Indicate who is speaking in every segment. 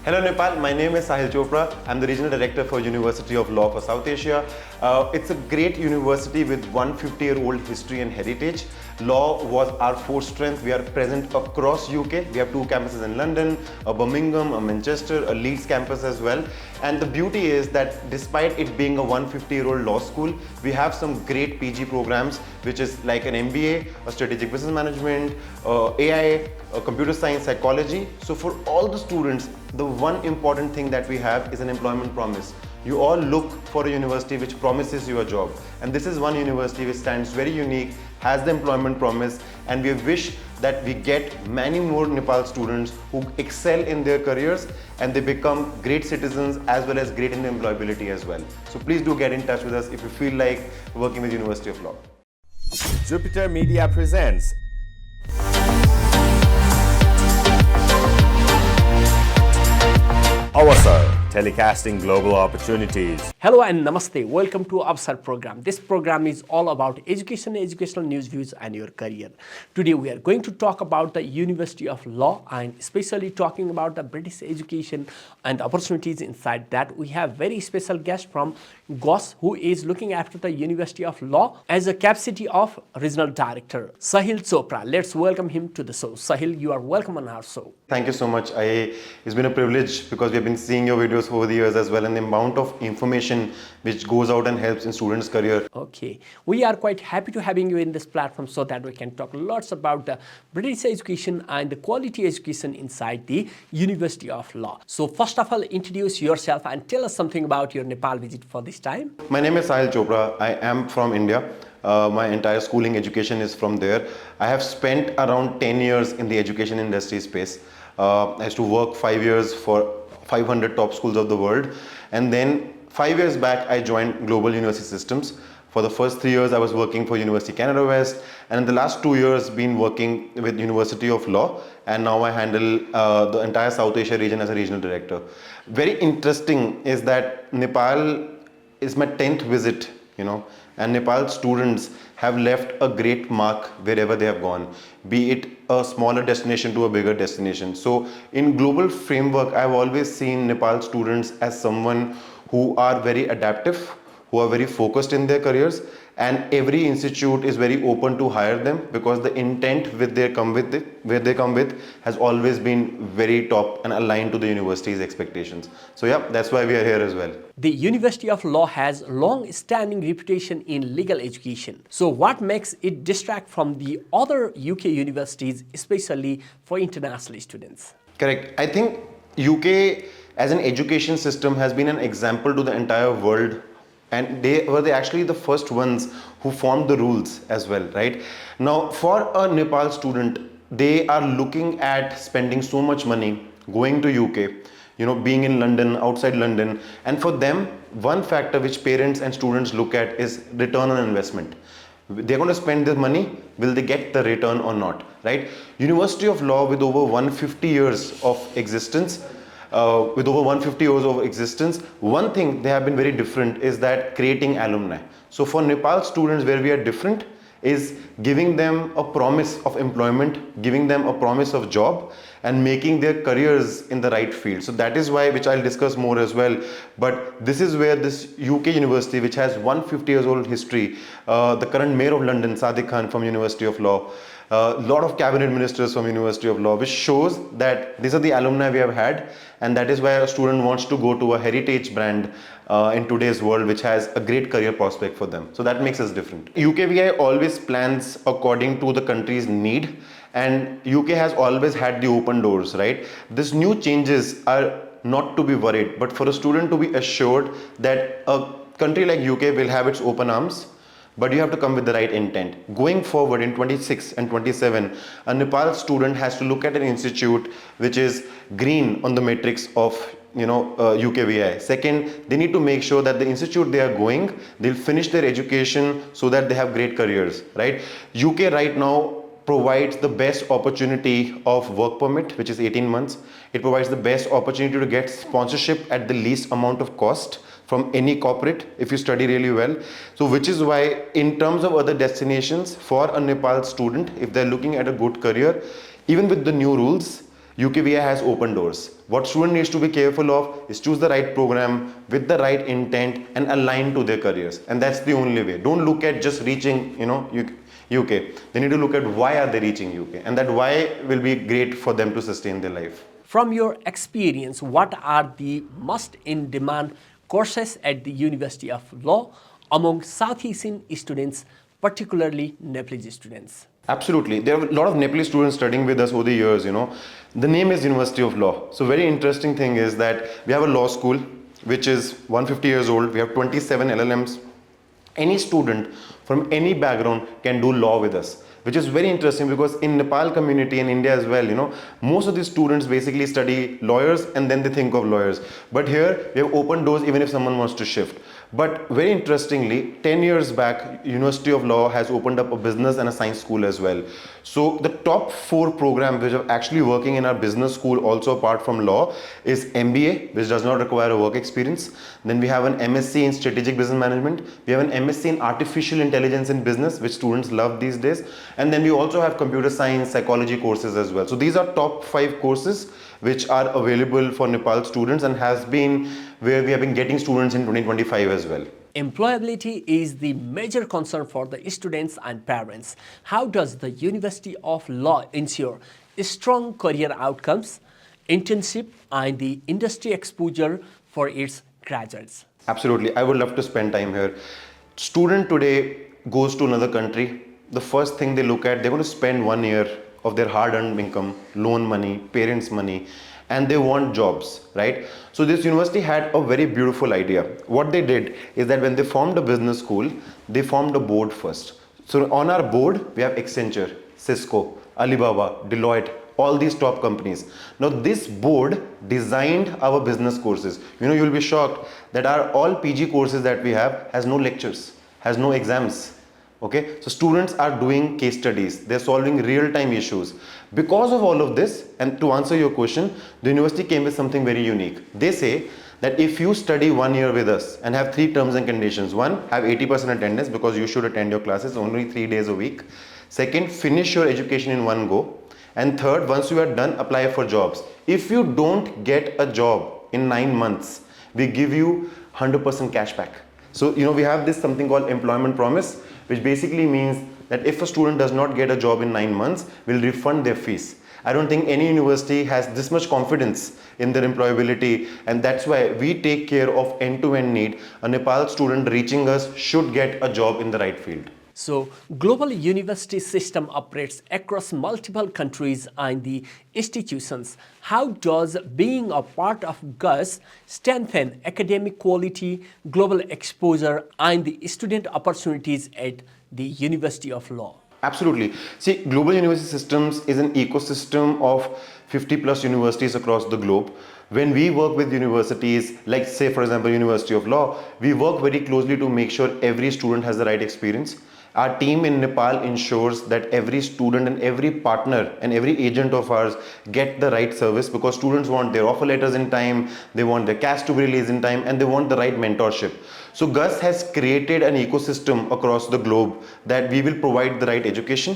Speaker 1: Hello Nepal, my name is Sahil Chopra. I'm the Regional Director for University of Law for South Asia. It's a great university with 150-year-old history and heritage. Law was our fourth strength. We are present across UK. We have two campuses in London, a Birmingham, a Manchester, a Leeds campus as well. And the beauty is that despite it being a 150-year-old law school, we have some great PG programs, which is like an MBA, a strategic business management, AI, computer science, psychology. So for all the students, the one important thing that we have is an employment promise. You all look for a university which promises you a job. And this is one university which stands very unique, has the employment promise, and we wish that we get many more Nepal students who excel in their careers and they become great citizens as well as great in employability as well. So please do get in touch with us if you feel like working with University of Law.
Speaker 2: Jupiter Media presents Avasar, telecasting global opportunities.
Speaker 3: Hello and namaste. Welcome to Avasar program. This program is all about education, educational news, views and your career. Today we are going to talk about the University of Law and especially talking about the British education and opportunities inside that. We have very special guest from GOS who is looking after the University of Law as a capacity of Regional Director, Sahil Chopra. Let's welcome him to the show. Sahil, you are welcome on our show.
Speaker 1: Thank you so much. It's been a privilege because we have been seeing your videos over the years as well, and the amount of information which goes out and helps in students' career.
Speaker 3: Okay, we are quite happy to having you in this platform so that we can talk lots about the British education and the quality education inside the University of Law. So first of all, introduce yourself and tell us something about your Nepal visit for this time.
Speaker 1: My name is Sahil Chopra. I am from India. My entire schooling education is from there. I have spent around 10 years in the education industry space. I used to work 5 years for 500 top schools of the world, and then 5 years back I joined Global University Systems. For the first 3 years I was working for University Canada West, and in the last 2 years been working with University of Law, and now I handle the entire South Asia region as a regional director. Very interesting is that Nepal is my 10th visit, and Nepal students have left a great mark wherever they have gone, be it a smaller destination to a bigger destination. So in global framework, I've always seen Nepal students as someone who are very adaptive, who are very focused in their careers, and every institute is very open to hire them because the intent where they come with has always been very top and aligned to the university's expectations. So yeah, that's why we are here as well.
Speaker 3: The University of Law has long-standing reputation in legal education. So what makes it distract from the other UK universities, especially for international students?
Speaker 1: Correct. I think UK as an education system has been an example to the entire world. And they were actually the first ones who formed the rules as well, right? Now, for a Nepal student, they are looking at spending so much money going to UK, being in London, outside London. And for them, one factor which parents and students look at is return on investment. They're going to spend their money, will they get the return or not, right? University of Law with over 150 years of existence, one thing they have been very different is that creating alumni. So for Nepal students, where we are different is giving them a promise of employment, giving them a promise of job, and making their careers in the right field. So that is why, which I'll discuss more as well, but this is where this UK university, which has 150 years old history, the current mayor of London, Sadiq Khan from University of Law, a lot of cabinet ministers from University of Law, which shows that these are the alumni we have had, and that is why a student wants to go to a heritage brand in today's world, which has a great career prospect for them. So that makes us different. UKVI always plans according to the country's need, and UK has always had the open doors, right? These new changes are not to be worried, but for a student to be assured that a country like UK will have its open arms, but you have to come with the right intent. Going forward in 26 and 27, a Nepal student has to look at an institute which is green on the matrix of UKVI. Second, they need to make sure that the institute they are going, they'll finish their education so that they have great careers, right? UK right now provides the best opportunity of work permit, which is 18 months. It provides the best opportunity to get sponsorship at the least amount of cost from any corporate if you study really well. So which is why in terms of other destinations for a Nepal student, if they're looking at a good career, even with the new rules, UKVI has open doors. What student needs to be careful of is choose the right program with the right intent and align to their careers. And that's the only way. Don't look at just reaching, UK. They need to look at why are they reaching UK, and that why will be great for them to sustain their life.
Speaker 3: From your experience, what are the most in-demand courses at the University of Law among South Asian students, particularly Nepalese students?
Speaker 1: Absolutely. There are a lot of Nepalese students studying with us over the years, The name is University of Law. So very interesting thing is that we have a law school, which is 150 years old. We have 27 LLMs. Any student from any background can do law with us, which is very interesting because in Nepal community and India as well, most of the students basically study lawyers and then they think of lawyers. But here we have open doors even if someone wants to shift. But very interestingly, 10 years back, University of Law has opened up a business and a science school as well. So the top 4 programs which are actually working in our business school also apart from law is MBA, which does not require a work experience. Then we have an MSc in Strategic Business Management. We have an MSc in Artificial Intelligence in Business, which students love these days. And then we also have computer science, psychology courses as well. So these are top 5 courses which are available for Nepal students and has been where we have been getting students in 2025 as well.
Speaker 3: Employability is the major concern for the students and parents. How does the University of Law ensure strong career outcomes, internship, and the industry exposure for its graduates?
Speaker 1: Absolutely. I would love to spend time here. Student today goes to another country. The first thing they look at, they're going to spend 1 year of their hard-earned income, loan money, parents' money, and they want jobs, right? So this university had a very beautiful idea. What they did is that when they formed a business school, they formed a board first. So on our board, we have Accenture, Cisco, Alibaba, Deloitte, all these top companies. Now this board designed our business courses. You'll be shocked that our all PG courses that we have has no lectures, has no exams. Okay, so students are doing case studies, they're solving real-time issues. Because of all of this, and to answer your question, the university came with something very unique. They say that if you study 1 year with us and have 3 terms and conditions, 1, have 80% attendance because you should attend your classes only 3 days a week. 2nd, finish your education in one go. And 3rd, once you are done, apply for jobs. If you don't get a job in 9 months, we give you 100% cash back. So, we have this something called employment promise, which basically means that if a student does not get a job in 9 months, we'll refund their fees. I don't think any university has this much confidence in their employability, and that's why we take care of end-to-end need. A Nepal student reaching us should get a job in the right field.
Speaker 3: So, global university system operates across multiple countries and the institutions. How does being a part of GUS strengthen academic quality, global exposure, and the student opportunities at the University of Law?
Speaker 1: Absolutely. See, global university systems is an ecosystem of 50 plus universities across the globe. When we work with universities, like say for example University of Law, we work very closely to make sure every student has the right experience. Our team in Nepal ensures that every student and every partner and every agent of ours get the right service, because students want their offer letters in time, they want their cash to be released in time, and they want the right mentorship. So GUS has created an ecosystem across the globe that we will provide the right education.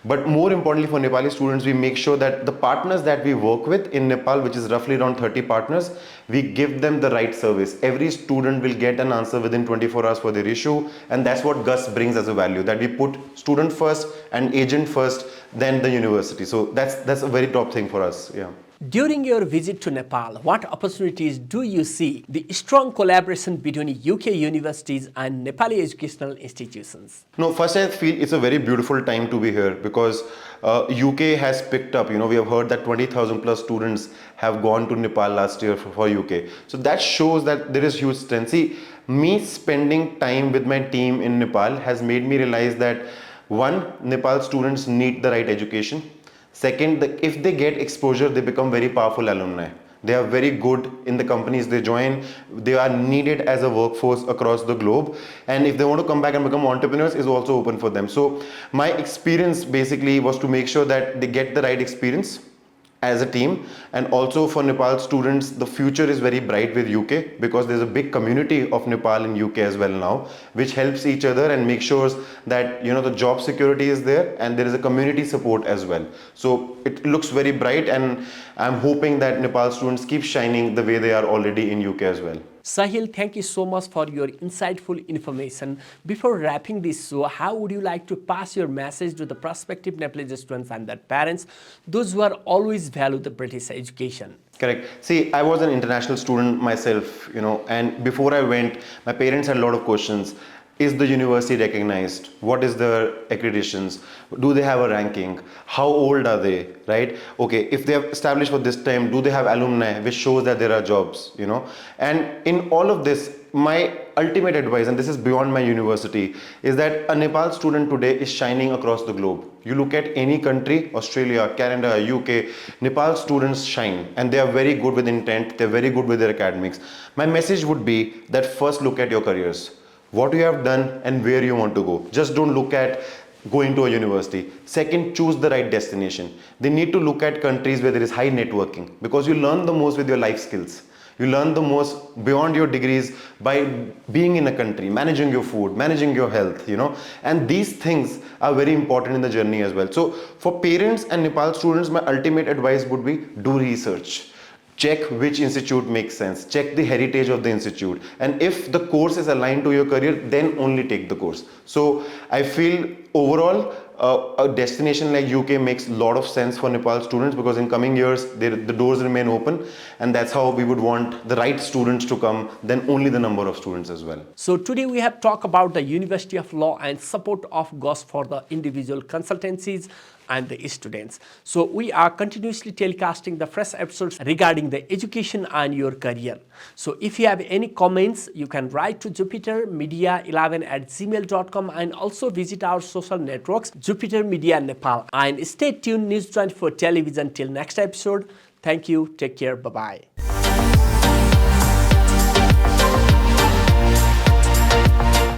Speaker 1: But more importantly for Nepali students, we make sure that the partners that we work with in Nepal, which is roughly around 30 partners, we give them the right service. Every student will get an answer within 24 hours for their issue, and that's what GUS brings as a value, that we put student first and agent first, then the university. So that's a very top thing for us. Yeah.
Speaker 3: During your visit to Nepal, what opportunities do you see the strong collaboration between UK universities and Nepali educational institutions?
Speaker 1: No, first I feel it's a very beautiful time to be here because UK has picked up, we have heard that 20,000 plus students have gone to Nepal last year for UK. So that shows that there is huge strength. See, me spending time with my team in Nepal has made me realize that one, Nepal students need the right education. Second, if they get exposure, they become very powerful alumni. They are very good in the companies they join. They are needed as a workforce across the globe. And if they want to come back and become entrepreneurs, is also open for them. So my experience basically was to make sure that they get the right experience as a team. And also for Nepal students, the future is very bright with UK, because there's a big community of Nepal in UK as well now, which helps each other and makes sure that the job security is there and there is a community support as well. So it looks very bright, and I'm hoping that Nepal students keep shining the way they are already in UK as well.
Speaker 3: Sahil, thank you so much for your insightful information. Before wrapping this show, how would you like to pass your message to the prospective Nepalese students and their parents, those who are always value the British education?
Speaker 1: Correct. See, I was an international student myself, and before I went, my parents had a lot of questions. Is the university recognized? What is the accreditations? Do they have a ranking? How old are they? Right? Okay, if they have established for this time, do they have alumni, which shows that there are jobs, And in all of this, my ultimate advice, and this is beyond my university, is that a Nepal student today is shining across the globe. You look at any country, Australia, Canada, UK, Nepal students shine, and they are very good with intent, they're very good with their academics. My message would be that first look at your careers. What you have done and where you want to go. Just don't look at going to a university. Second, choose the right destination. They need to look at countries where there is high networking, because you learn the most with your life skills. You learn the most beyond your degrees by being in a country, managing your food, managing your health, and these things are very important in the journey as well. So for parents and Nepal students, my ultimate advice would be do research. Check which institute makes sense. Check the heritage of the institute. And if the course is aligned to your career, then only take the course. So I feel overall, a destination like UK makes a lot of sense for Nepal students, because in coming years, the doors remain open. And that's how we would want the right students to come, then only the number of students as well.
Speaker 3: So today we have talked about the University of Law and support of GOS for the individual consultancies and the students. So we are continuously telecasting the fresh episodes regarding the education and your career. So if you have any comments, you can write to jupitermedia11@gmail.com, and also visit our social networks, Jupiter Media Nepal. And stay tuned, News 24 Television. Till next episode. Thank you. Take care. Bye-bye.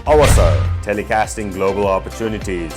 Speaker 2: Awasar, telecasting global opportunities.